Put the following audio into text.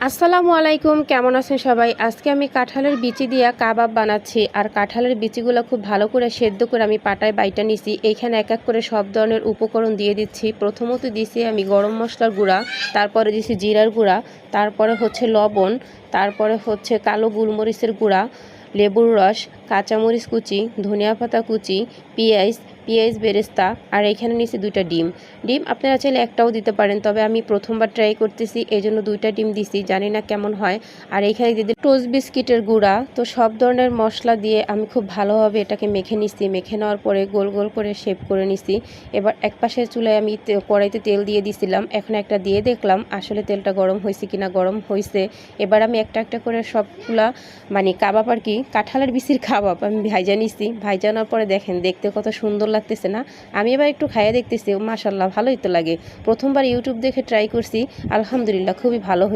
আসসালামু আলাইকুম, কেমন আছেন সবাই? আজকে আমি কাঁঠালের বিচি দিয়া কাবাব বানাচ্ছি। আর কাঁঠালের বিচিগুলো খুব ভালো করে সেদ্ধ করে আমি পাটায় বাইটা নিছি। এইখানে এক এক করে সব ধরনের উপকরণ দিয়ে দিচ্ছি। প্রথমত দিছি আমি গরম মশলার গুঁড়া, তারপরে দিছি জিরার গুঁড়া, তারপরে হচ্ছে লবণ, তারপরে হচ্ছে কালো গোলমরিচের গুঁড়া, লেবুর রস, কাঁচামরিচ কুচি, ধনিয়া পাতা কুচি, পেঁয়াজ বেরেস্তা, আর এখানে নিচে 2টা ডিম। আপনারা চাইলে একটাও দিতে পারেন, তবে আমি প্রথমবার ট্রাই করতেছি এই জন্য 2টা ডিম দিছি, জানি না কেমন হয়। আর এইখানে দিয়ে দিই টোস্ট বিস্কিটের গুঁড়া। তো সব ধরনের মশলা দিয়ে আমি খুব ভালোভাবে এটাকে মেখে নিছি। মেখে নেওয়ার পরে গোল গোল করে শেপ করে নিছি। এবার এক পাশের চুলায় আমি কড়াইতে তেল দিয়ে দিছিলাম। এখন একটা দিয়ে দেখলাম আসলে তেলটা গরম হয়েছে কিনা। গরম হয়েছে। এবার আমি একটা একটা করে সবগুলা মানে কাবাব আর কি, কাঁঠালের বিচির কাবাব আমি ভাইজা নিছি। ভাইজানোর পরে দেখেন দেখতে কত সুন্দর লাগতেছে না? আমি এবার একটু খাইয়ে দেখতেছি, মাশাল্লাহ ভালোই তো লাগে। প্রথমবার ইউটিউব দেখে ট্রাই করছি, আলহামদুলিল্লাহ খুবই ভালো হয়েছে।